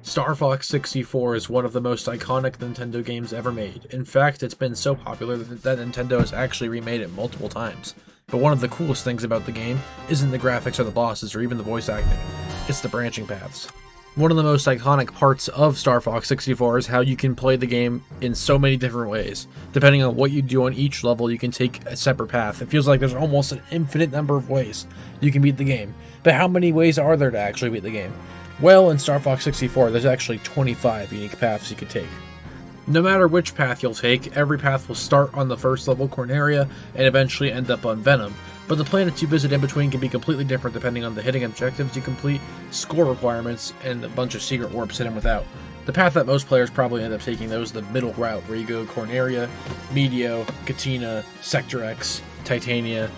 Star Fox 64 is one of the most iconic Nintendo games ever made. In fact, it's been so popular that Nintendo has actually remade it multiple times. But one of the coolest things about the game isn't the graphics or the bosses or even the voice acting, it's the branching paths. One of the most iconic parts of Star Fox 64 is how you can play the game in so many different ways. Depending on what you do on each level, you can take a separate path. It feels like there's almost an infinite number of ways you can beat the game. But how many ways are there to actually beat the game? Well, in Star Fox 64, there's actually 25 unique paths you can take. No matter which path you'll take, every path will start on the first level, Corneria, and eventually end up on Venom, but the planets you visit in between can be completely different depending on the hitting objectives you complete, score requirements, and a bunch of secret warps hidden without. The path that most players probably end up taking, though, is the middle route, where you go Corneria, Medio, Katina, Sector X, Titania,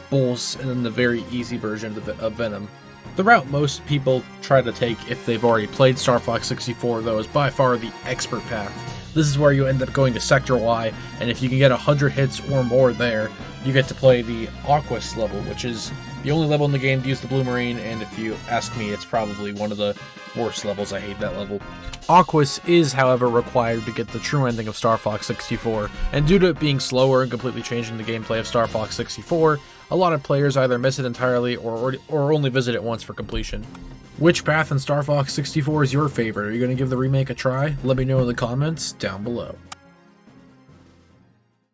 Bulls, and then the very easy version of Venom. The route most people try to take if they've already played Star Fox 64, though, is by far the expert path. This is where you end up going to Sector Y, and if you can get 100 hits or more there, you get to play the Aquas level, which is the only level in the game to use the Blue Marine, and if you ask me, it's probably one of the worst levels. I hate that level. Aquas is, however, required to get the true ending of Star Fox 64, and due to it being slower and completely changing the gameplay of Star Fox 64, a lot of players either miss it entirely or only visit it once for completion. Which path in Star Fox 64 is your favorite? Are you going to give the remake a try? Let me know in the comments down below.